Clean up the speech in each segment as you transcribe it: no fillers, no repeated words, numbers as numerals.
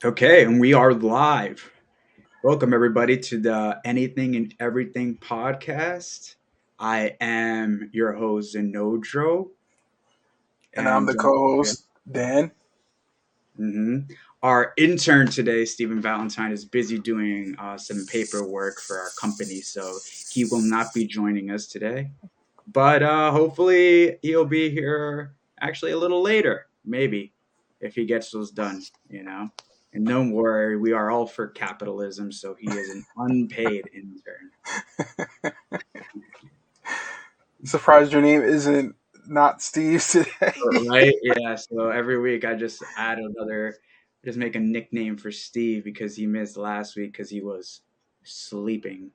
Okay, and we are live. Welcome, everybody, to the Anything and Everything podcast. I am your host, Zenodro, And I'm and the co-host, Dan. mhm. Our intern today, Stephen Valentine, is busy doing some paperwork for our company, so he will not be joining us today. But hopefully, he'll be here actually a little later, maybe, if he gets those done. And don't worry, we are all for capitalism, so he is an unpaid intern. Surprised your name isn't not Steve today. Right? Yeah. So every week I just make a nickname for Steve because he missed last week because he was sleeping.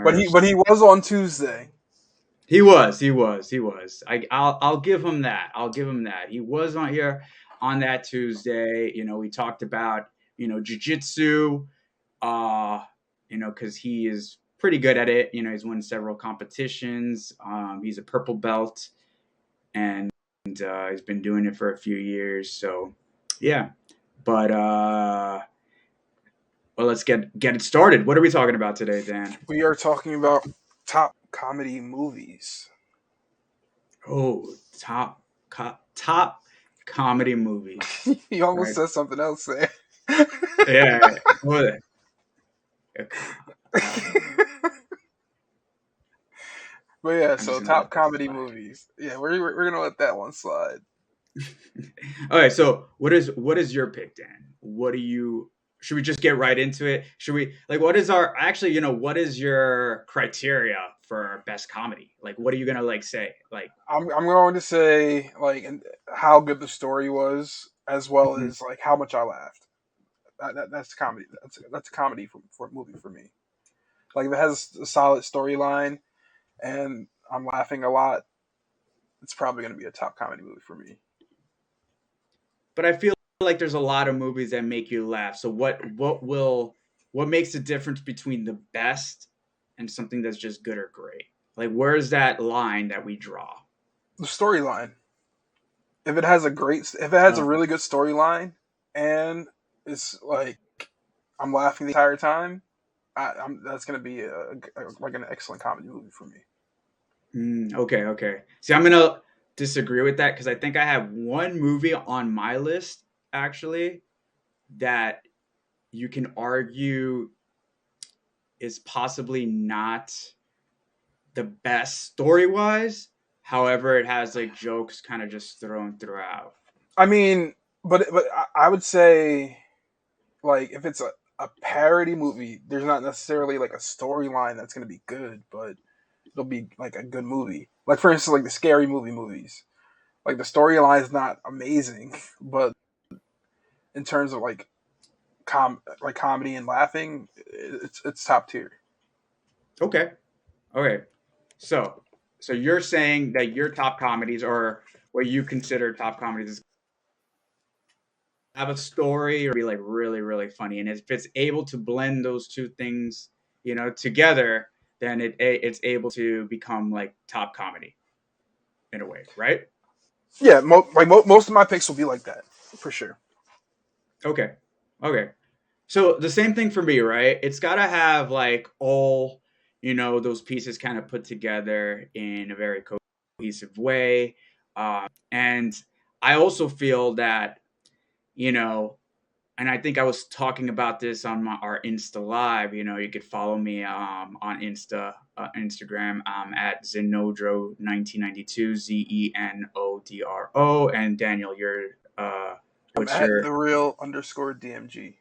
but Or he was on Tuesday. he was. I'll give him that. I'll give him that. He was on here on that Tuesday. We talked about jujitsu. Uh, because he is pretty good at it. He's won several competitions. He's a purple belt, and he's been doing it for a few years. So, yeah. But well, let's get it started. What are we talking about today, Dan? We are talking about top comedy movies. Oh, top comedy movies. You almost Right? said something else there. Yeah. What? Uh, But yeah, I'm just so gonna let top that comedy slide. movies. Yeah, we're gonna let that one slide. Okay, so what is your pick, Dan? What do you should we just get right into it? Should we like what is our actually, what is your criteria for best comedy? Like what are you gonna like say? Like I'm going to say how good the story was, as well mhm. as like how much I laughed. That's comedy. That's a comedy for a movie for me. Like if it has a solid storyline and I'm laughing a lot, it's probably going to be a top comedy movie for me. But I feel like there's a lot of movies that make you laugh. So what makes the difference between the best and something that's just good or great? Like where's that line that we draw? The storyline. If it has a Oh, really good storyline, and it's like I'm laughing the entire time, that's going to be like an excellent comedy movie for me. okay, okay. See, I'm gonna disagree with that because I think I have one movie on my list actually that you can argue is possibly not the best story wise. However, it has like jokes kind of just thrown throughout. I mean, but I would say like if it's a parody movie, there's not necessarily like a storyline that's going to be good, but it'll be like a good movie. Like for instance, like the scary movies. Like the storyline is not amazing, but in terms of like comedy and laughing, it's top tier. Okay, okay. So, so you're saying that your top comedies or what you consider top comedies is have a story or be like really really funny, and if it's able to blend those two things, together, then it's able to become like top comedy in a way, right? Yeah, most of my picks will be like that for sure. Okay. Okay. So the same thing for me, right? It's got to have like all, those pieces kind of put together in a very cohesive way. And I also feel that, you know, and I think I was talking about this on our Insta Live. You could follow me on Instagram at Zenodro 1992, Zenodro. And Daniel, I'm what's at your the real underscore DMG.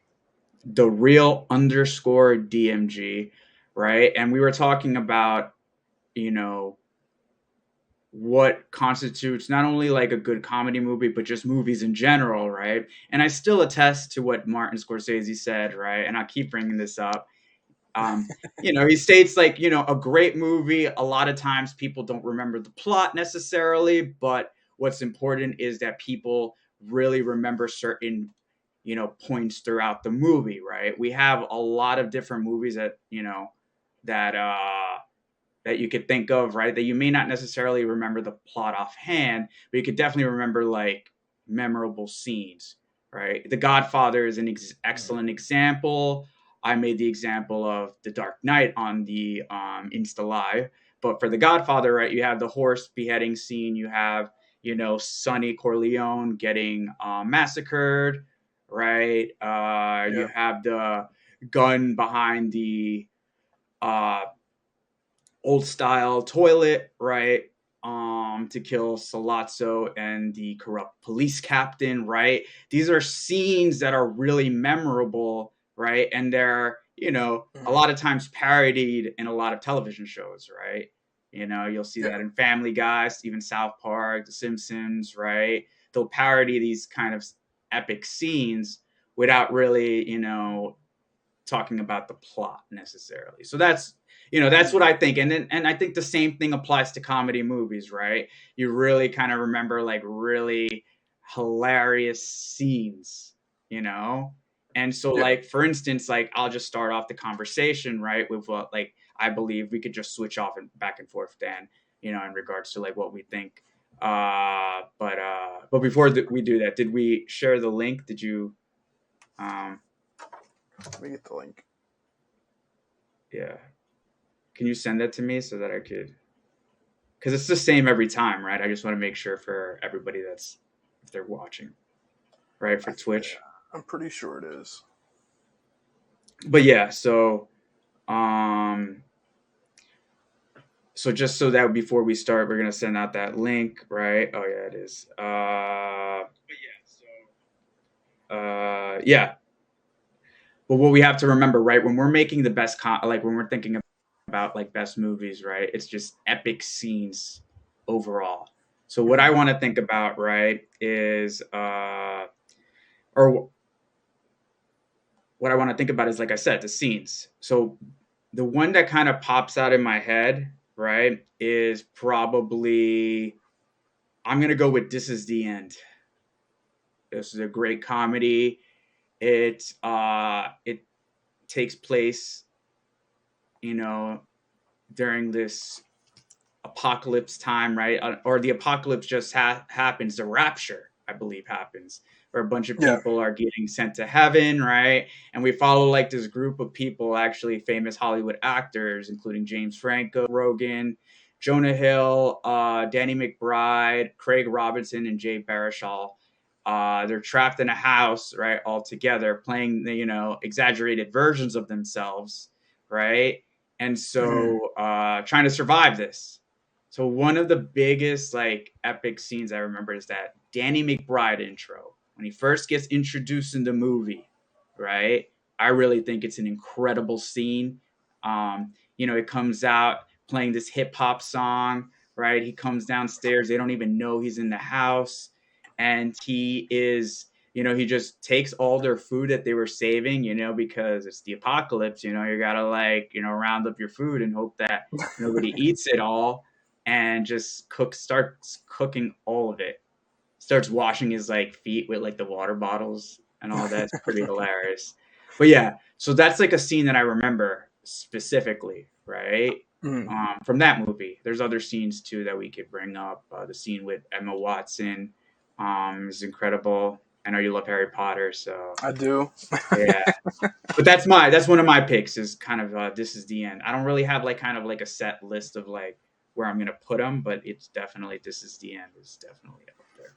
the real underscore DMG, right? And we were talking about, you know, what constitutes not only like a good comedy movie, but just movies in general, right? And I still attest to what Martin Scorsese said, right? And I keep bringing this up. He states like, a great movie, a lot of times people don't remember the plot necessarily, but what's important is that people really remember certain, points throughout the movie, right? We have a lot of different movies that you could think of, right? That you may not necessarily remember the plot offhand, but you could definitely remember like memorable scenes, right? The Godfather is an excellent example. I made the example of The Dark Knight on the Insta Live. But for The Godfather, right, you have the horse beheading scene. You have, Sonny Corleone getting massacred, right? You Yeah. have the gun behind the uh, old style toilet, right? To kill Salazzo and the corrupt police captain, right? These are scenes that are really memorable, right? And they're, a Mhm. lot of times parodied in a lot of television shows, right? You'll see Yeah. that in Family Guy, even South Park, The Simpsons, right? They'll parody these kind of epic scenes without really, talking about the plot necessarily. So that's what Mhm. I think. And I think the same thing applies to comedy movies, right? You really kind of remember like really hilarious scenes, you know? And so Yeah. like for instance, like I'll just start off the conversation, right, with what like I believe we could just switch off and back and forth, Dan, in regards to like what we think. But before we do that, did we share the link? Did you um Let me get the link. yeah. Can you send that to me so that I could? Because it's the same every time, right? I just want to make sure for everybody that's if they're watching, right, for Yeah, Twitch. I'm pretty sure it is. But yeah, um, so just so that before we start, we're gonna send out that link, right? Oh yeah, it is. Yeah. But what we have to remember, right, when we're making the best, like when we're thinking about like best movies, right, it's just epic scenes overall. So what I Mhm. want to think about, right, is or what I want to think about is like I said, the scenes. So the one that kind of pops out in my head, right, is probably I'm gonna go with This Is the End. This is a great comedy. It takes place, you know, during this apocalypse time, right? Or the apocalypse just happens. The rapture, I believe, happens where a bunch of Yeah. people are getting sent to heaven, right? And we follow like this group of people, actually famous Hollywood actors, including James Franco, Rogan, Jonah Hill, Danny McBride, Craig Robinson, and Jay Baruchel. They're trapped in a house, right, all together, playing the exaggerated versions of themselves, right? And Mhm. so trying to survive this. So one of the biggest like epic scenes I remember is that Danny McBride intro when he first gets introduced in the movie, right? I really think it's an incredible scene. It comes out playing this hip hop song, right? He comes downstairs, they don't even know he's in the house, and he just takes all their food that they were saving, because it's the apocalypse, you gotta like, round up your food and hope that nobody eats it all, and just starts cooking all of it. Starts washing his like feet with like the water bottles and all that. It's pretty hilarious. But yeah, so that's like a scene that I remember specifically, right? Mhm. From that movie. There's other scenes too that we could bring up. The scene with Emma Watson is incredible. I know you love Harry Potter, so I do. yeah. But that's one of my picks. Is kind of This Is the End. I don't really have like kind of like a set list of like where I'm gonna put them, but it's definitely This Is the End is definitely up there.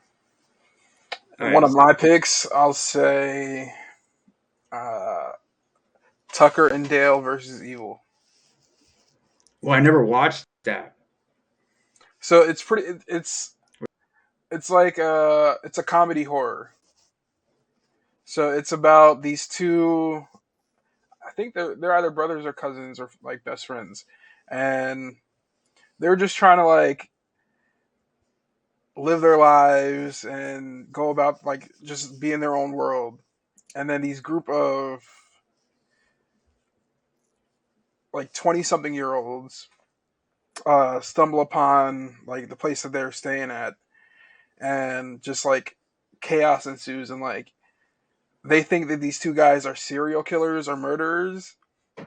All And right, one of so my picks, I'll say uh, Tucker and Dale versus Evil. well, I never watched that. So it's pretty. It's like it's a comedy horror. So it's about these two. I think they're either brothers or cousins or like best friends, and they're just trying to like live their lives and go about like just be in their own world. And then these group of like 20 something year olds stumble upon like the place that they're staying at, and just like chaos ensues, and like they think that these two guys are serial killers or murderers,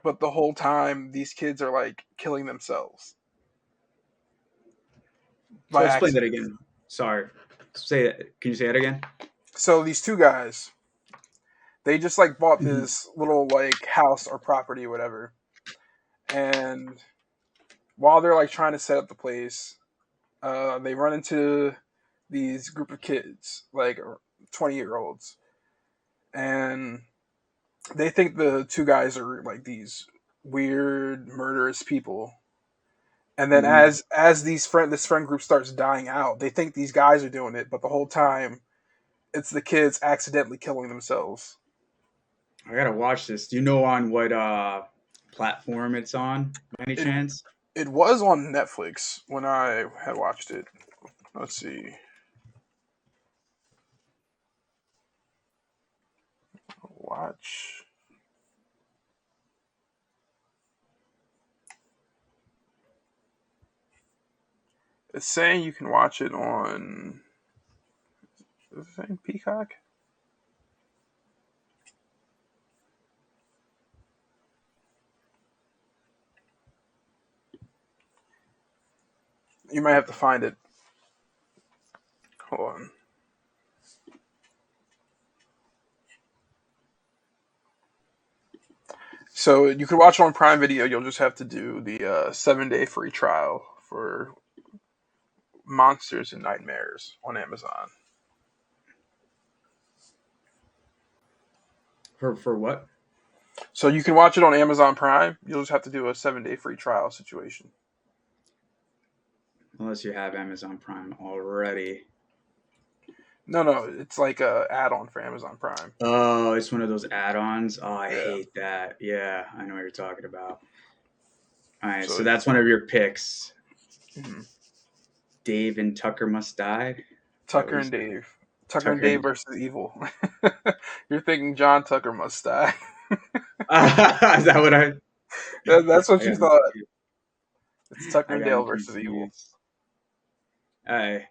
but the whole time these kids are like killing themselves So by explain that accident. again. Sorry. Say that. Can you say that again? So these two guys, They just like bought Mhm. this little like house or property or whatever, and while they're like trying to set up the place, they run into these group of kids, like 20-year-olds, and they think the two guys are like these weird murderous people. And then Mhm. as this friend group starts dying out, they think these guys are doing it, but the whole time it's the kids accidentally killing themselves. I gotta watch this. Do you know on what platform it's on by any It chance? it was on Netflix when I had watched it. Let's see. Watch. It's saying you can watch it on. Is it saying Peacock? You might have to find it. Hold on. So you can watch it on Prime Video. You'll just have to do the 7-day free trial for Monsters and Nightmares on Amazon. For what? So you can watch it on Amazon Prime. You'll just have to do a 7-day free trial situation. Unless you have Amazon Prime already. No, it's like a add-on for Amazon Prime. Oh, it's one of those add-ons. Oh, I Yeah. hate that. Yeah, I know what you're talking about. All right, So so that's one of your picks. mhm. Dave and Tucker Must Die. Is that what Tucker you and said? Dave. Tucker and Tucker Dave and versus Evil. You're thinking John Tucker must die. Is that what I? That's what I you got thought. him. It's Tucker I and got him Dale versus Evil. confused. I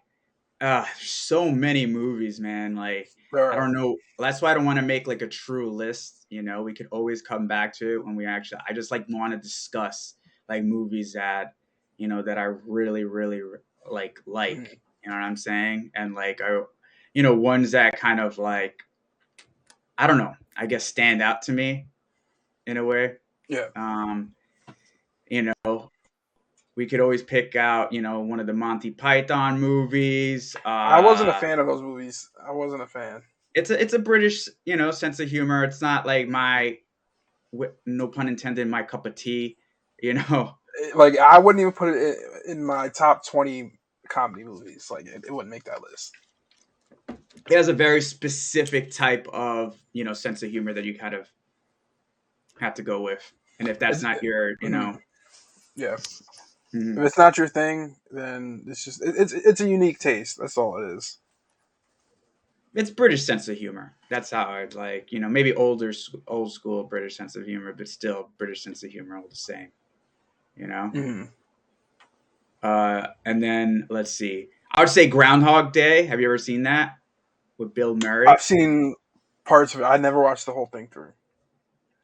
so many movies, man. Like There I are. don't know. That's why I don't want to make like a true list. We could always come back to it when we actually. I just like want to discuss like movies that that I really, really like. Mhm. You know what I'm saying? And like ones that kind of like I don't know. I guess stand out to me in a way. Yeah. Um, you know, we could always pick out one of the Monty Python movies. I wasn't a fan of those movies. I wasn't a fan. It's a British sense of humor. It's not like no pun intended, my cup of tea. You know, Like I wouldn't even put it in my top 20 comedy movies. Like it wouldn't make that list. it has a very specific type of sense of humor that you kind of have to go with. And if that's It's, not your mhm. Yeah. If mhm. it's not your thing, then it's a unique taste. That's all it is. It's British sense of humor. That's how I'd like maybe old school British sense of humor, but still British sense of humor all the same. You know. Mhm. And then let's see. I would say Groundhog Day. Have you ever seen that with Bill I've Murray? seen parts of it. I never watched the whole thing through.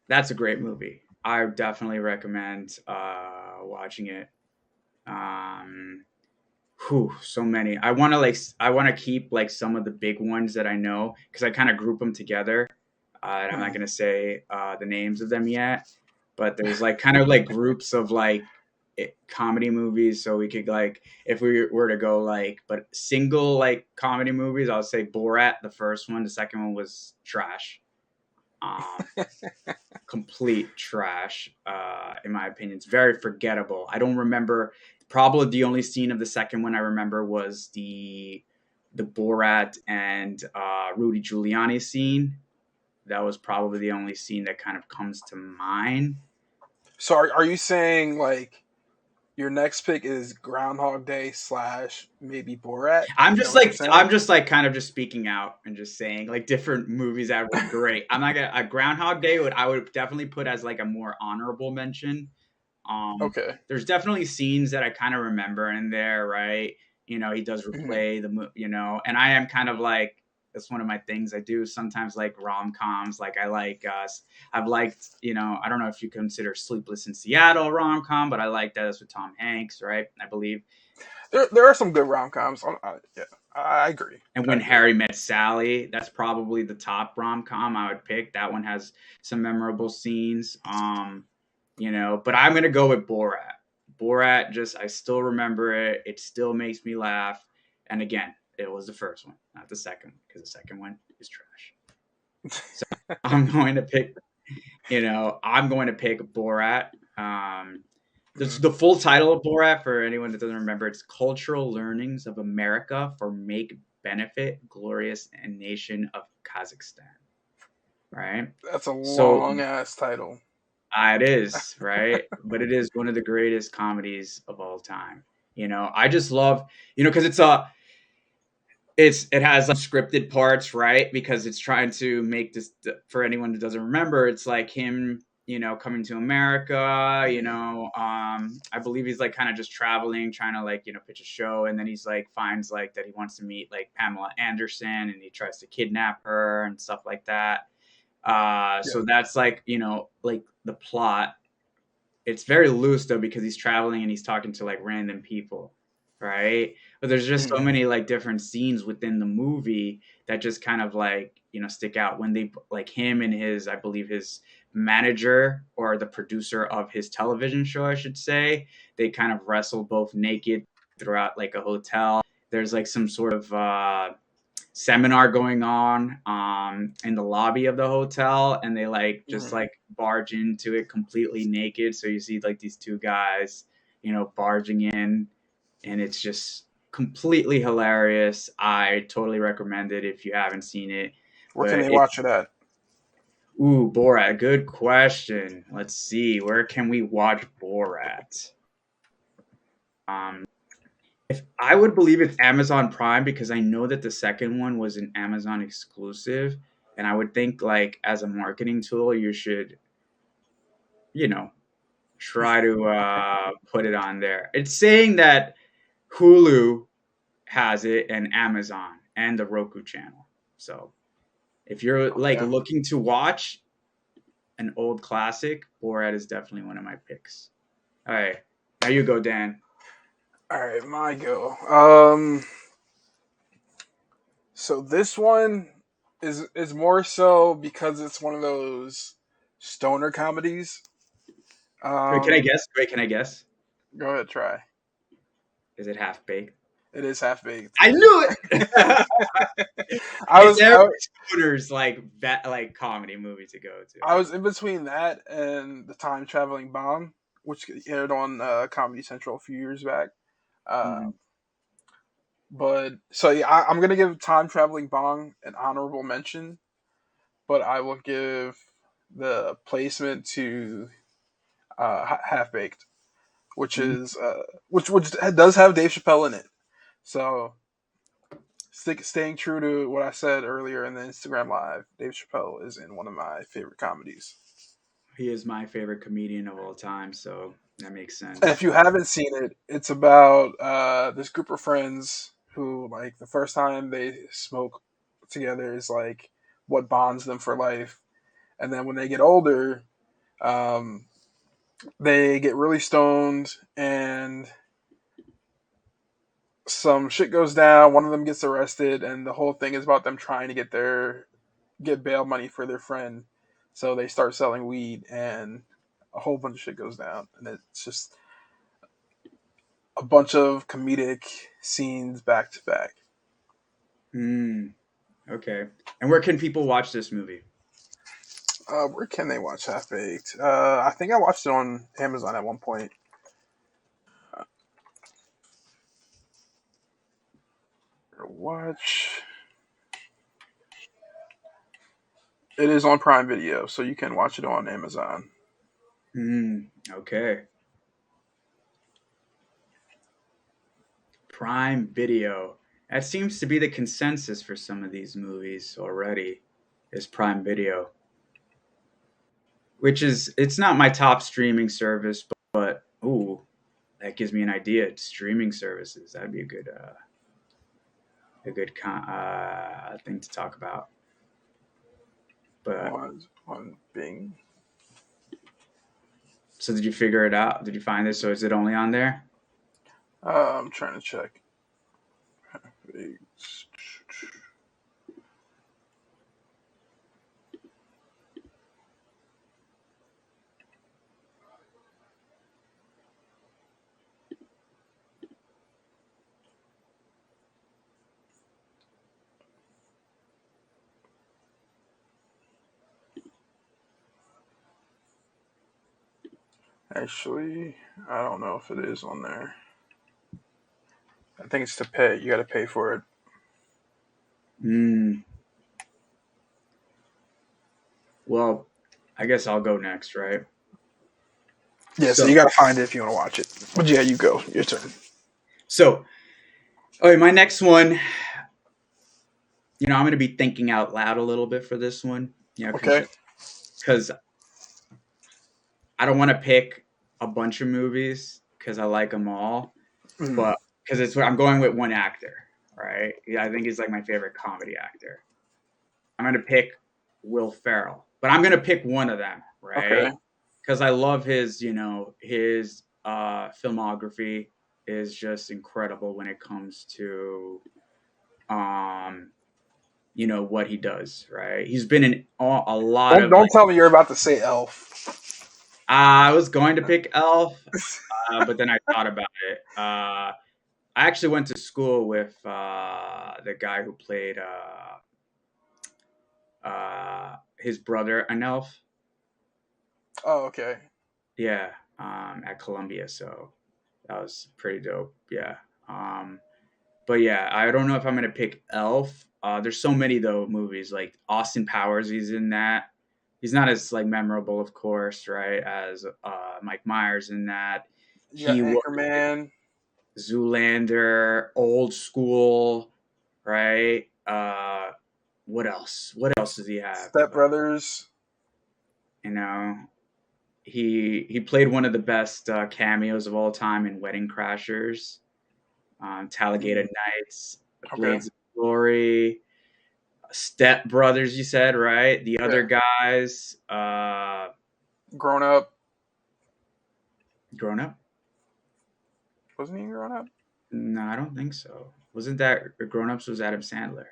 That's a great movie. I definitely recommend watching it. Um, so many. I want to keep like some of the big ones that I know because I kind of group them together. And I'm not Mhm. gonna say the names of them yet, but there's like kind of like groups of like comedy movies. So we could like if we were to go like, but single like comedy movies, I'll say Borat, the first one. The second one was trash. Um, Complete trash, in my opinion. It's very forgettable. I don't remember. Probably the only scene of the second one I remember was the Borat and Rudy Giuliani scene. That was probably the only scene that kind of comes to mind. So are you saying like your next pick is Groundhog Day slash maybe Borat? Is that what you're I'm saying? just like kind of just speaking out and just saying like different movies that were great. I'm not gonna a Groundhog Day I would definitely put as like a more honorable mention. Okay. There's definitely scenes that I kind of remember in there, right? He does Mhm. replay and I am kind of like that's one of my things I do sometimes like rom coms. Like I've liked, I don't know if you consider Sleepless in Seattle rom com, but I like that. It's with Tom Hanks, right? I believe. There are some good rom coms. Yeah. I agree. And I When agree. Harry Met Sally, that's probably the top rom com I would pick. That one has some memorable scenes. But I'm gonna go with Borat. Borat, just I still remember it. It still makes me laugh. And again, it was the first one, not the second, because the second one is trash. So I'm going to pick. I'm going to pick Borat. Mhm. The full title of Borat, for anyone that doesn't remember, it's Cultural Learnings of America for Make Benefit Glorious and Nation of Kazakhstan. Right? That's a So long ass title. it is, right? But it is one of the greatest comedies of all time. I just love, because it has like scripted parts, right? Because it's trying to make this, for anyone that doesn't remember, it's like him, coming to America. I believe he's like kind of just traveling, trying to like pitch a show, and then he's like finds like that he wants to meet like Pamela Anderson, and he tries to kidnap her and stuff like that. Yeah. So that's like like the plot. It's very loose though because he's traveling and he's talking to like random people, right? But there's just so Mhm. many like different scenes within the movie that just kind of like stick out when they like him and his, I believe, his manager or the producer of his television show, I should say. They kind of wrestle both naked throughout like a hotel. There's like some sort of seminar going on in the lobby of the hotel, and they like just Mhm. like barge into it completely naked, so you see like these two guys barging in, and it's just completely hilarious. I totally recommend it if you haven't seen it. Where can But they watch it at? Borat, good question. Let's see, where can we watch Borat? um If I would believe it's Amazon Prime, because I know that the second one was an Amazon exclusive, and I would think like as a marketing tool, you should, you know, try to put it on there. It's saying that Hulu has it and Amazon and the Roku channel. So if you're like Okay. looking to watch an old classic, Borat is definitely one of my picks. All right, now you go, Dan. All right, my go. So this one is more so because it's one of those stoner comedies. Wait, can I Um, guess? Wait, can I guess? Go ahead, try. Is it Half Baked? It is Half Baked. I knew it. I It's was every I, Spooner's like that like comedy movie to go to. I was in between that and the Time Traveling Bomb, which aired on Comedy Central a few years back. Uh, Mhm. but so yeah, I'm gonna give Time Traveling Bong an honorable mention, but I will give the placement to Half Baked, which Mm. is which does have Dave Chappelle in it. So staying true to what I said earlier in the Instagram live, Dave Chappelle is in one of my favorite comedies. He is my favorite comedian of all time, so that makes And if sense. you haven't seen it, it's about this group of friends who, like, the first time they smoke together is like what bonds them for life. And then when they get older, um, they get really stoned and some shit goes down. One of them gets arrested, and the whole thing is about them trying to get bail money for their friend. So they start selling weed, and a whole bunch of shit goes down, and it's just a bunch of comedic scenes back to back. Hmm. Okay. And where can people watch this movie? Where can they watch Half Baked? I think I watched it on Amazon at one point. Watch. It is on Prime Video, so you can watch it on Amazon. Hmm. Okay. Prime Video. That seems to be the consensus for some of these movies already. Is Prime Video, which is it's not my top streaming service, but ooh, that gives me an idea. Streaming services, that'd be a good thing to talk about. But On Bing. so did you figure it out? Did you find it? So is it only on there? I'm trying to check. Actually, I don't know if it is on there. I think it's to pay. You got to pay for it. Hmm. Well, I guess I'll go next, right? Yeah, so So, you got to find it if you want to watch it. But yeah, you go. Your turn. so, okay, my next one. I'm going to be thinking out loud a little bit for this one. Okay. Because I don't want to pick a bunch of movies because I like them all, Mm. but because I'm going with one actor, right? Yeah, I think he's like my favorite comedy actor. I'm gonna pick Will Ferrell, but I'm gonna pick one of them, Okay. right? Because I love his filmography is just incredible when it comes to um what he does, right? He's been in a lot Don't of don't like. tell me you're about to say Elf. I was going to pick Elf, but then I thought about it. I actually went to school with the guy who played his brother, an elf. Oh, okay. Yeah, at Columbia. So that was pretty dope. Yeah. Um, but yeah, I don't know if I'm gonna pick Elf. There's so many though movies like Austin Powers. He's in that. He's not as like memorable, of course, right, as Mike Myers in that. You got He was Anchorman. Zoolander, Old School, right? What else? What else does he have? Step Brothers. You know, he played one of the best cameos of all time in Wedding Crashers, Talladega Mm. Nights, Okay. Blades of Glory, Step Brothers. You said right? The Yeah. other guys, Grown Up. Grown Up. Wasn't he Grown Up? No, I don't think so. Wasn't that Grown Ups? Was Adam Sandler?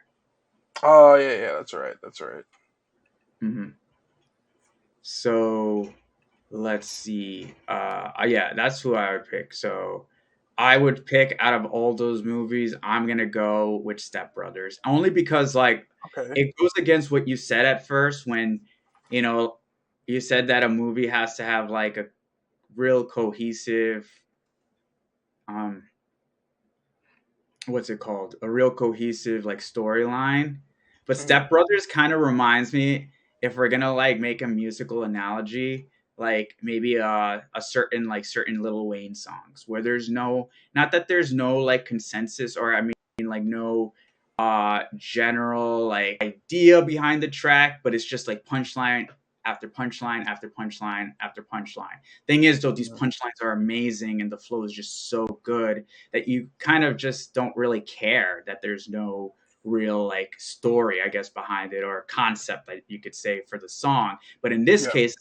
Oh yeah, yeah. That's right. That's right. Hmm. So let's see. Yeah, that's who I would pick. So I would pick out of all those movies, I'm gonna go with Step Brothers. Only because like Okay. it goes against what you said at first when, you know, you said that a movie has to have like a real cohesive um what's it called? A real cohesive like storyline. But Hmm. Step Brothers kind of reminds me, if we're gonna like make a musical analogy, like maybe a certain Little Wayne songs where there's no, not that there's no like consensus, or I mean like no general like idea behind the track, but it's just like punchline after punchline after punchline after punchline. Thing is though, these punchlines are amazing and the flow is just so good that you kind of just don't really care that there's no real like story, I guess, behind it, or concept that you could say for the song. But in this Yeah. case,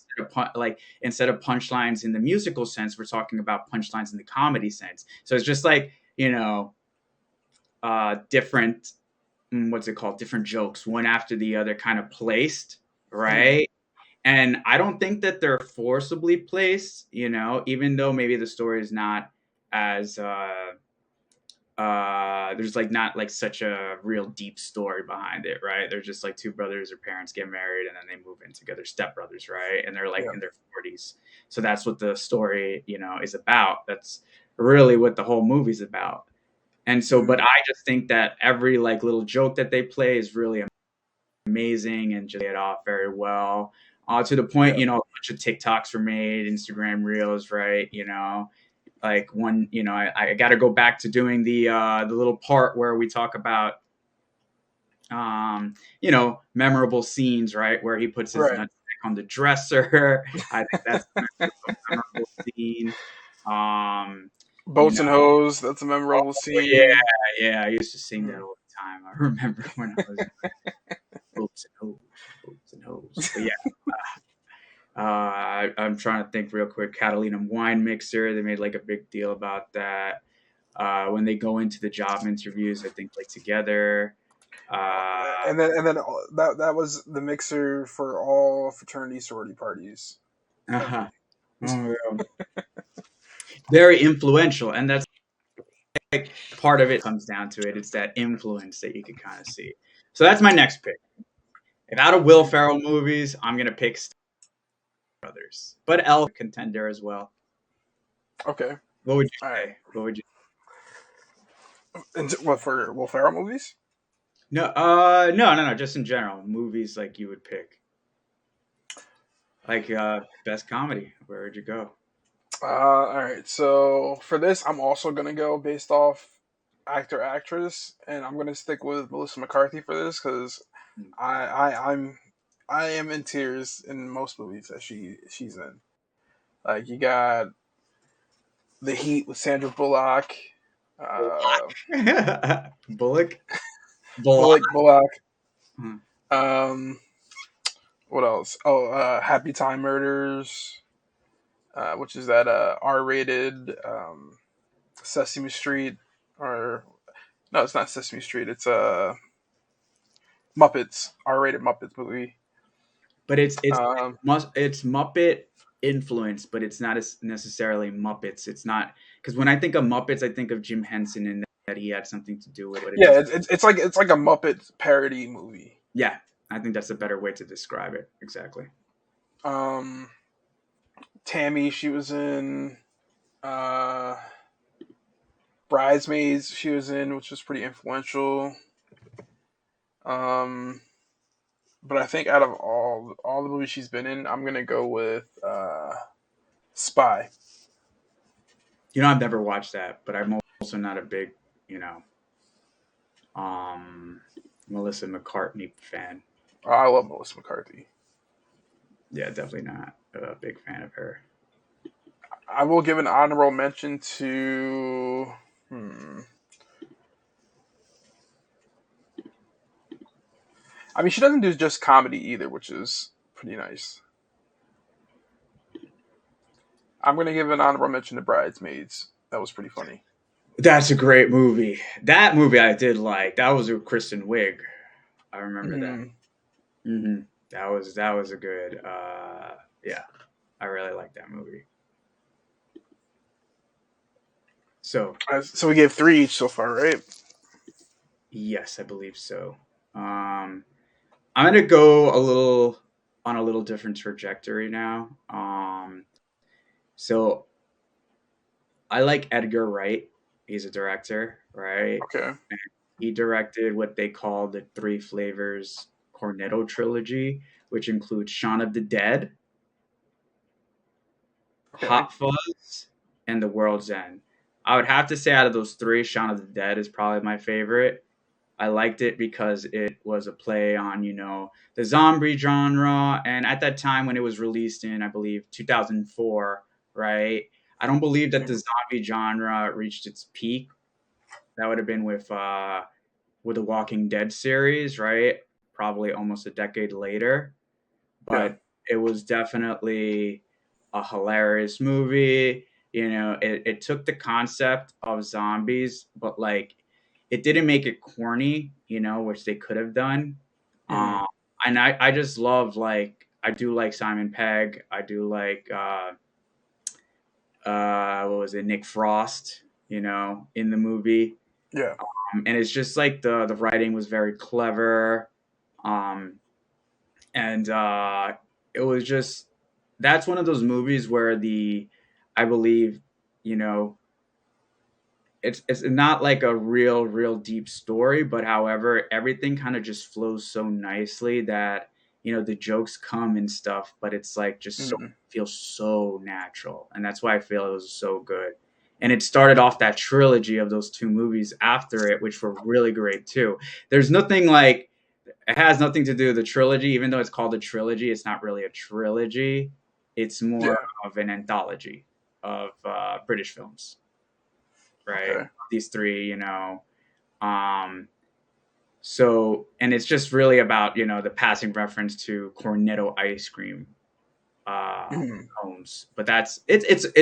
instead of punchlines in the musical sense, we're talking about punchlines in the comedy sense. So it's just like, different, what's it called, different jokes, one after the other, kind of placed, Hmm. right? And I don't think that they're forcibly placed, even though maybe the story is not as there's like not like such a real deep story behind it, right? They're just like two brothers, their parents get married and then they move in together, stepbrothers, right? And they're like Yeah. in their 40s. So that's what the story, is about. That's really what the whole movie's about. And so, but Hmm. I just think that every like little joke that they play is really amazing and just play it off very well. To the point, Yeah. a bunch of TikToks were made, Instagram reels, right? Like one, I got to go back to doing the little part where we talk about memorable scenes, right, where he puts his Right. nutsack on the dresser. I think that's a memorable scene. um you Boats know and Hose. That's a oh memorable yeah, scene. yeah, I used to sing that Mhm. all the time. I remember when I was boats and hose, boats and hose. But yeah, I'm trying to think real quick. Catalina wine mixer, they made like a big deal about that. When they go into the job interviews, I think like together. Uh, And then that was the mixer for all fraternity sorority parties ever. uh-huh. Oh, yeah. Very influential, and that's like part of it comes down to it. It's that influence that you can kind of see. So that's my next pick. If out of Will Mhm. Ferrell movies, I'm gonna pick Step Brothers, but Elf contender as well. Okay. What would All you right. say? What would you? And what for Will Ferrell movies? No, no. Just in general, movies like you would pick, like best comedy. Where would you go? All right. So for this, I'm also gonna go based off actor actress, and I'm gonna stick with Melissa McCarthy for this because Hmm. I am in tears in most movies that she's in. Like you got The Heat with Sandra Bullock, uh, Bullock, Bullock. Bullock. Hmm. Um, what else? Oh, Happy Time Murders, which is that R-rated Sesame Street, or no, it's not Sesame Street. It's Muppets, R-rated Muppets movie. But Um, it's Muppet influence, but it's not as necessarily Muppets. It's not because when I think of Muppets, I think of Jim Henson and that he had something to do with it. But it yeah, doesn't. it's like a Muppet parody movie. Yeah, I think that's a better way to describe it. Exactly. Um, Tammy, she was in uh, Bridesmaids. She was in, which was pretty influential. Um, but I think out of all the movies she's been in, I'm gonna go with Spy. I've never watched that, but I'm also not a big, you know, um, Melissa McCartney fan. Oh, I love Melissa McCarthy. Yeah, definitely not a big fan of her. I will give an honorable mention to. I mean, she doesn't do just comedy either, which is pretty nice. I'm gonna give an honorable mention to Bridesmaids. That was pretty funny. That's a great movie. That movie I did like. That was with Kristen Wiig. I remember that. Mm-hmm. That was a good. Yeah, I really like that movie. So So we gave three each so far, right? yes, I believe so. Um, I'm gonna go a little different trajectory now. So I like Edgar Wright. He's a director, right? Okay. He directed what they call the Three Flavors Cornetto trilogy, which includes Shaun of the Dead, Okay. Hot Fuzz, and The World's End. I would have to say out of those three, Shaun of the Dead is probably my favorite. I liked it because it was a play on, the zombie genre. And at that time when it was released in, I believe, 2004, right? I don't believe that the zombie genre reached its peak. That would have been with the Walking Dead series, right? Probably almost a decade later. Yeah. But it was definitely a hilarious movie. It took the concept of zombies, but like it didn't make it corny, which they could have done. Mm-hmm. Um, and I just love like I do like Simon Pegg. I do like what was it, Nick Frost, in the movie. Yeah. And it's just like the writing was very clever. Um, and it was just that's one of those movies where I believe you know it's not like a real deep story, but however everything kind of just flows so nicely that the jokes come and stuff, but it's like just so Mm-hmm. feels so natural, and that's why I feel it was so good. And it started off that trilogy of those two movies after it, which were really great too. There's nothing like it has nothing to do with the trilogy, even though it's called a trilogy. It's not really a trilogy. It's more Yeah. of an anthology of British films, right? Okay. These three, um, and it's just really about the passing reference to Cornetto ice cream Mm-hmm. cones. But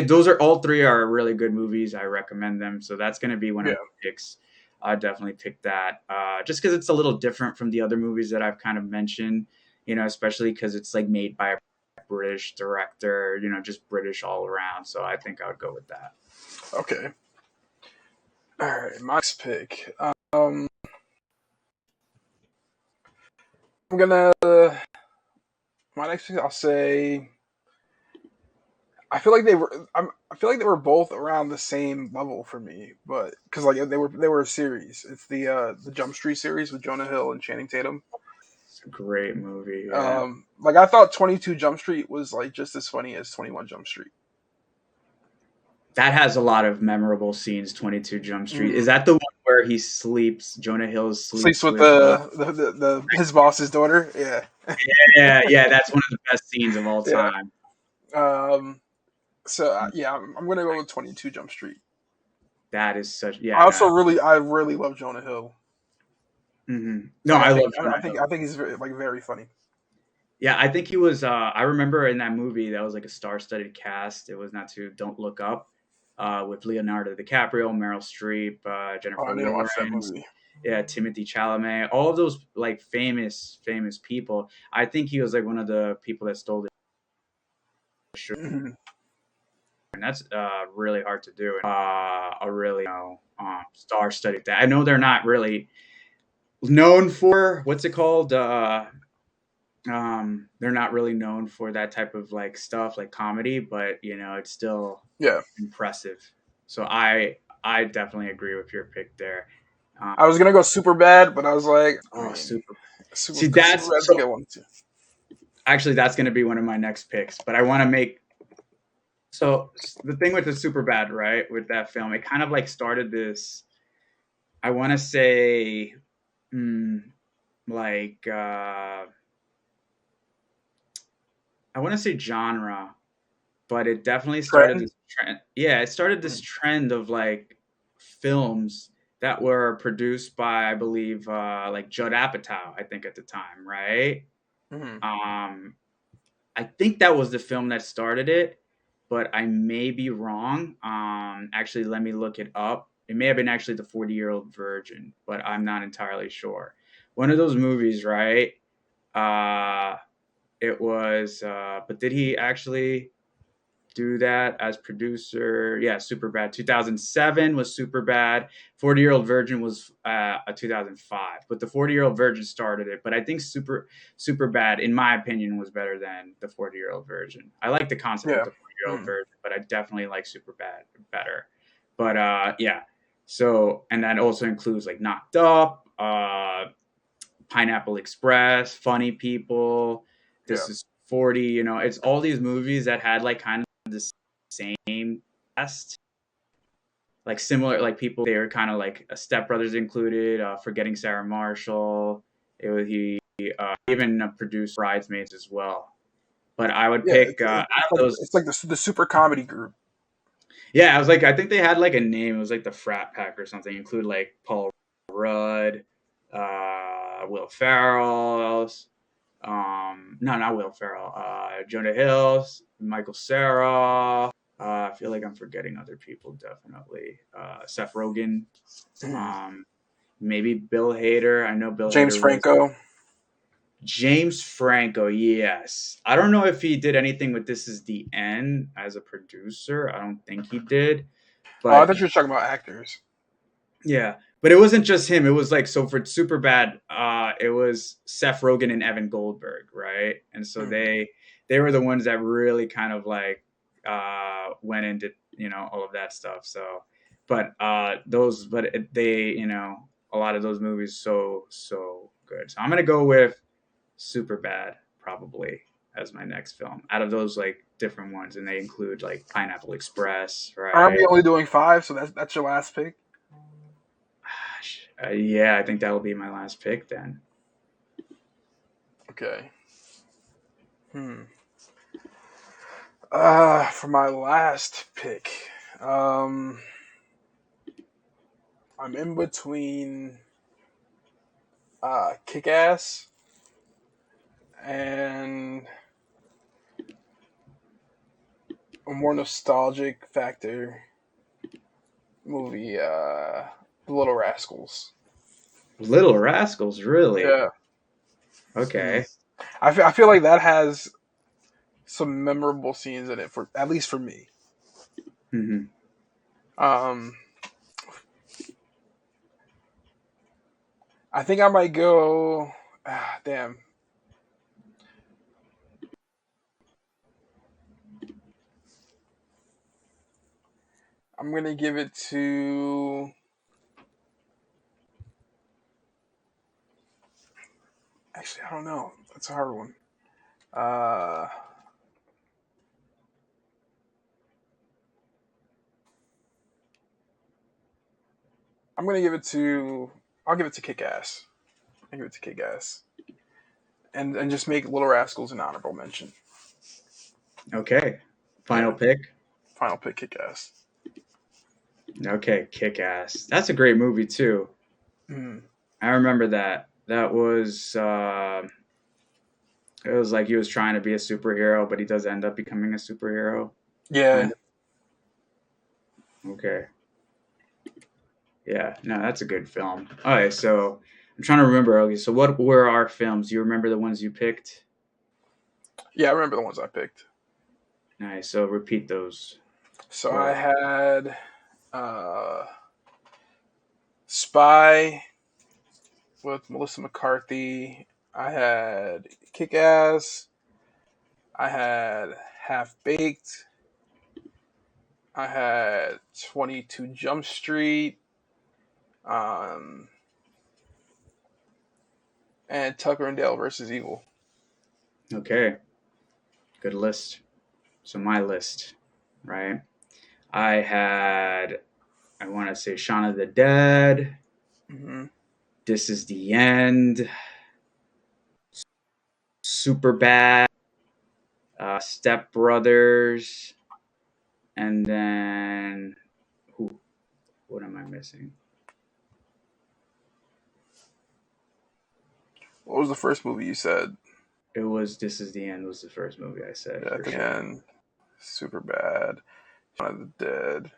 those are all three are really good movies. I recommend them. So that's going to be one of Yeah. my picks. I definitely pick that just because it's a little different from the other movies that I've kind of mentioned. Especially because it's like made by a British director. Just British all around. So I think I would go with that. Okay. All right. My next pick. Um, I'm gonna my next pick. I'll say I feel like they were. I feel like they were both around the same level for me, but because like they were a series. It's the Jump Street series with Jonah Hill and Channing Tatum. It's a great movie. Yeah. Like I thought 22 Jump Street was like just as funny as 21 Jump Street. That has a lot of memorable scenes. 22 Jump Street. Is Mm. that the one where he sleeps? Jonah Hill Sleeps sleeps with with. the his boss's daughter. Yeah, Yeah, yeah. That's one of the best scenes of all yeah. time. Um, so yeah, I'm gonna go with 22 Jump Street. That is such. I Yeah. also I really love Jonah Hill. No, Like I love Jonah I Hill. think he's very funny. Yeah, I think he was. I remember in that movie that was like a star-studded cast. It was not too Don't Look Up, with Leonardo DiCaprio, Meryl Streep, Oh, I Jennifer need to watch that Lawrence, movie. yeah, Timothy Chalamet, all of those like famous people. I think he was like one of the people that stole the show, Mhm. and that's really hard to do. A really star-studded that. I know they're not really known for what's it called. They're not really known for that type of like stuff like comedy, but it's still Yeah, impressive. So I definitely agree with your pick there. um, I was gonna go super bad, but I was like, I oh, mean, super. super See, super that's bad's a so good one too. actually that's going to be one of my next picks, but I want to make. So the thing with the super bad, right, with that film, it kind of like started this, I want to say, mm, like I want to say genre, but it definitely started Trend. this trend. Yeah, it started this Mm-hmm. trend of like films that were produced by, I believe, like Judd Apatow, I think at the time, right? Mm-hmm. Um, I think that was the film that started it, but I may be wrong. Actually, let me look it up. It may have been actually The 40-Year-Old Virgin, but I'm not entirely sure. One of those movies, right? Uh, it was, but did he actually do that as producer? Yeah, Superbad. 2007 was Superbad. 40-Year-Old Virgin was a 2005, but the 40-Year-Old Virgin started it. But I think Superbad, in my opinion, was better than the 40-Year-Old Virgin. I like the concept of Yeah. the 40-Year-Old Mm. Virgin, but I definitely like Superbad better. But yeah. So, and that also includes like Knocked Up, Pineapple Express, Funny People. Yeah. This is 40. It's all these movies that had like kind of the same cast, like similar, like people. They were kind of like Step Brothers included, Forgetting Sarah Marshall. It was he even produced Bridesmaids as well. But I would Yeah. pick out of It's like those. the super comedy group. Yeah, I was like, I think they had like a name. It was like the Frat Pack or something. Include like Paul Rudd, Will Ferrell, no, not Will Ferrell. Jonah Hill, Michael Cera. I feel like I'm forgetting other people. Definitely, Seth Rogen. Mhm. Um, Maybe Bill Hader. I know Bill James Hader was Franco. James Franco. Yes, I don't know if he did anything with This Is the End as a producer. I don't think he did, Oh, I but thought you were talking about actors. yeah, but it wasn't just him. It was like, so for Superbad, it was Seth Rogen and Evan Goldberg, right? And so Mm. they were the ones that really kind of like went into all of that stuff. So, but they a lot of those movies so good. So I'm gonna go with Superbad probably as my next film out of those like different ones, and they include like Pineapple Express, Aren't we right? only doing five? So that's your last pick. Gosh, yeah, I think that'll be my last pick then. Okay. Hmm. For my last pick, um, I'm in between Kick Ass and a more nostalgic factor movie, The Little Rascals. Little Rascals, really? Yeah. Mhm. Okay. I feel like that has some memorable scenes in it for at least for me. Hmm. Um, I think I might go. Damn. I'm gonna give it to. Actually, I don't know. That's a hard one. Uh, I'm gonna give it to. I'll give it to Kick Ass. I'll give it to Kick Ass, and just make Little Rascals an honorable mention. Okay. Final Yeah, pick. final pick, Kick Ass. Okay, Kick Ass. That's a great movie too. Mm. I remember that. That was it was like he was trying to be a superhero, but he does end up becoming a superhero. Yeah, Kind of. Okay. Yeah, no, that's a good film. All right, so I'm trying to remember. Okay, so what were our films? Do you remember the ones you picked? yeah, I remember the ones I picked. Nice. So repeat those So I for. had uh, Spy with Melissa McCarthy. I had Kick Ass. I had Half Baked. I had 22 Jump Street. Um, and Tucker and Dale versus Evil. Okay, good list. So my list, right? I had. I want to say Shaun of the Dead. Mm-hmm. This is the End. Super Bad. Step Brothers. And then, ooh, what am I missing? What was the first movie you said? It was This Is the End was the first movie I said Yeah, at for the sure. end. Super Bad. Shaun of the Dead.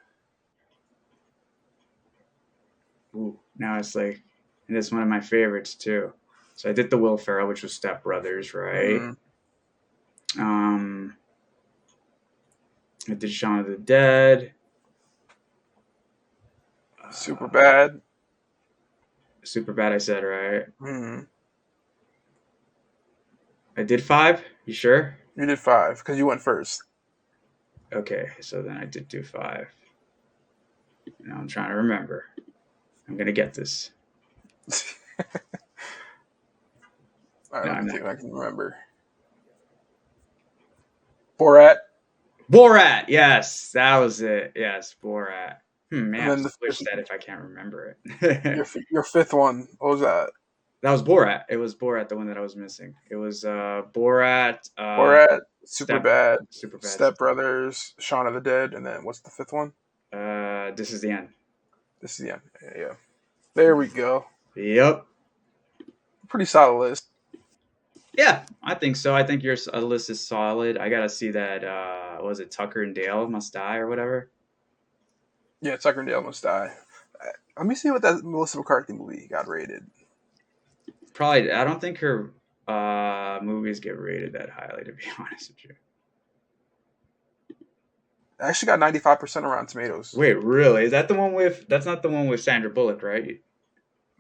Ooh, now it's like, and it's one of my favorites too. So I did the Will Ferrell, which was Step Brothers, right? Mm-hmm. Um, I did Shaun of the Dead. Super Uh, Bad. Super Bad, I said, right? Mm-hmm. I did five. You sure? You did five because you went first. Okay, so then I did do five. Now I'm trying to remember. I'm gonna get this. All right, No, let me I'm see not. if I can remember. Borat, Borat. Yes, that was it. Yes, Borat. Man, and I have then to switch that if I can't remember it. your fifth one. What was that? That was Borat. It was Borat, the one that I was missing. It was Borat, Borat, Super Step, Bad, Super Bad. Step Brothers, Shaun of the Dead, and then what's the fifth one? This is the end. This is the end. Yeah, yeah. There we go. Yep. Pretty solid list. Yeah, I think so. I think your list is solid. I gotta see that. Was it Tucker and Dale Must Die or whatever? Yeah, Tucker and Dale Must Die. Let me see what that Melissa McCarthy movie got rated. Probably. I don't think her movies get rated that highly, to be honest with you. It actually got 95% around Tomatoes. Wait, really? Is that the one with? That's not the one with Sandra Bullock, right?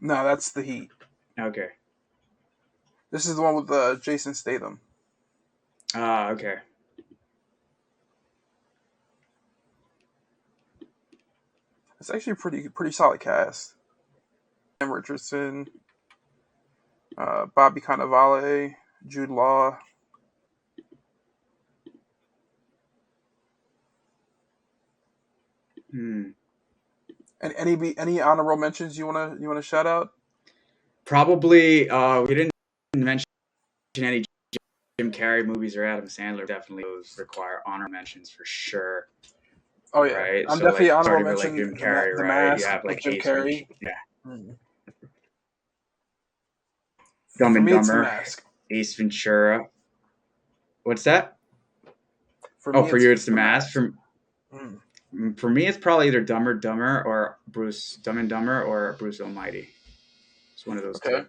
No, that's The Heat. Okay. This is the one with Jason Statham. Okay. It's actually a pretty solid cast. Sam Richardson, Bobby Cannavale, Jude Law. Hmm. And any honorable mentions you wanna shout out? Probably. We didn't mention any Jim Carrey movies or Adam Sandler. Definitely those require honor mentions for sure. Oh yeah, Right. I'm So like definitely honorable starting with like mention Jim Carrey, the right? You Mask have with like Jim Ace Carrey. yeah, Mm. Dumb For and me, it's the Dumber, Mask. Ace Ventura. What's that? For Oh, me, for you, it's it's the the Mask. Mask. Mm. For me, it's probably either Dumber or Dumb and Dumber or Bruce Almighty. It's one of those two. Okay.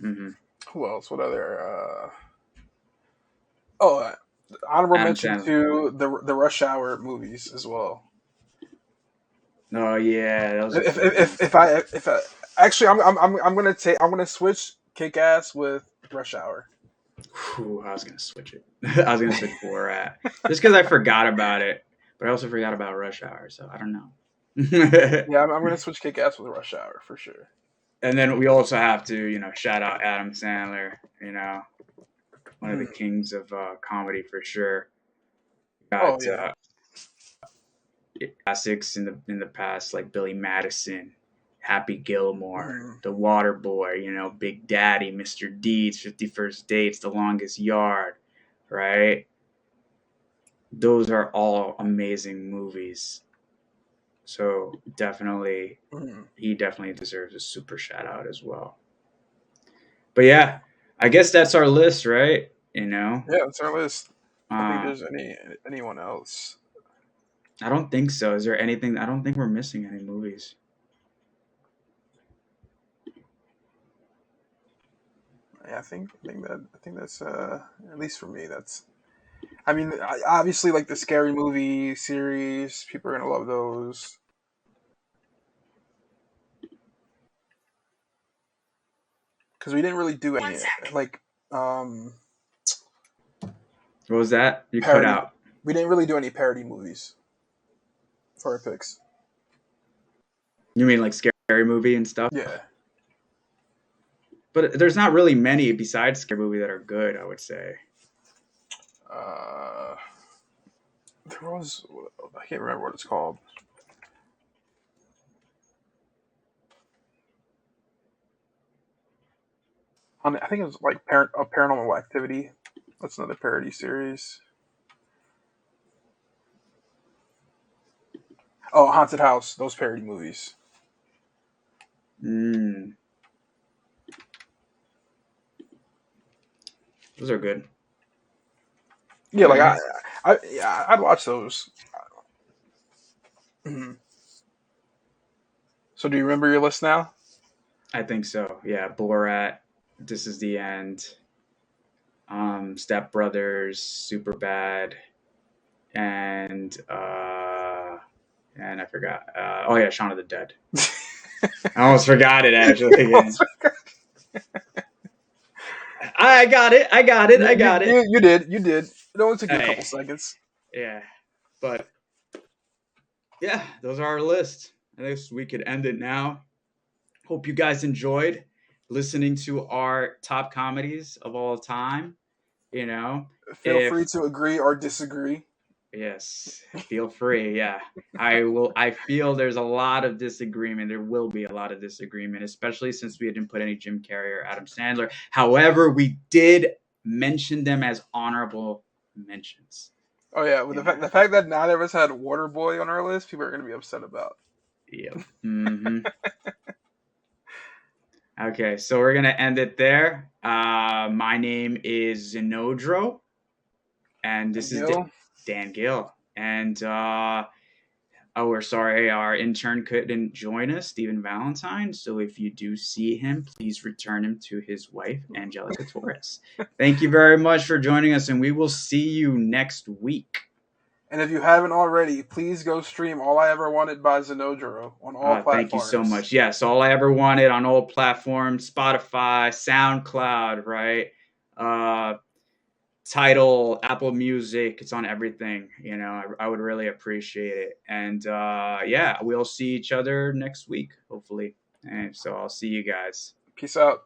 Mm-hmm. Who else? What other? Oh, honorable Adam mention Sandler. to the Rush Hour movies as well. Oh yeah, those are If good if, ones. if I if I, actually I'm gonna switch Kick Ass with Rush Hour. Whew, I was gonna switch it. I was gonna switch Borat just because I forgot about it. But I also forgot about Rush Hour, so I don't know. Yeah, I'm gonna switch Kick Ass with Rush Hour for sure. And then we also have to, shout out Adam Sandler, one of the Hmm. kings of comedy for sure. Oh Got yeah. classics in the past like Billy Madison, Happy Gilmore, Hmm. The Water Boy, Big Daddy, Mr. Deeds, 51st Dates, The Longest Yard, right? Those are all amazing movies. So definitely, Hmm. he definitely deserves a super shout out as well. But yeah, I guess that's our list, right? Yeah, that's our list. I don't think Uh, there's anyone else. I don't think so. Is there anything? I don't think we're missing any movies. Yeah, I think that's at least for me. That's. I mean, obviously, like the scary movie series, people are gonna love those. Because we didn't really do any like um What was that? You cut parody. out. We didn't really do any parody movies for our picks. You mean like scary movie and stuff? Yeah. But there's not really many besides scary movie that are good, I would say. Uh, there was I can't remember what it's called. I think it was like Paranormal Activity. That's another parody series. Oh, Haunted House. Those parody movies. Mm, those are good. Yeah, All like right. yeah, I'd watch those. Mhm. So, do you remember your list now? I think so. Yeah, Borat, This Is the End, Step Brothers, Super Bad, and I forgot. Oh yeah, Shaun of the Dead. I almost forgot it actually. Yeah. I got it. I got it. I got it. You did. You did. It only took you a couple Hey, seconds. yeah, but yeah, those are our lists. I guess we could end it now. Hope you guys enjoyed listening to our top comedies of all time. You know, Feel free if to agree or disagree. yes, feel free. Yeah, I will. I feel there's a lot of disagreement. There will be a lot of disagreement, especially since we didn't put any Jim Carrey or Adam Sandler. However, we did mention them as honorable mentions. Oh yeah, with You know. the fact that neither of us had Waterboy on our list, people are going to be upset about. Yep. Mm-hmm. Okay, so we're gonna end it there. My name is Zenodro, and And this is Gil, Dan Gill. And we're sorry, our intern couldn't join us, Stephen Valentine. So if you do see him, please return him to his wife, Angelica Torres. Thank you very much for joining us, and we will see you next week. and if you haven't already, please go stream All I Ever Wanted by Zenodro on all Thank you so platforms. much. Yes, all I ever wanted on all platforms, Spotify, SoundCloud, right? Uh, Title, Apple Music, it's on everything. I would really appreciate it. And yeah, we'll see each other next week, hopefully. And so I'll see you guys. Peace out.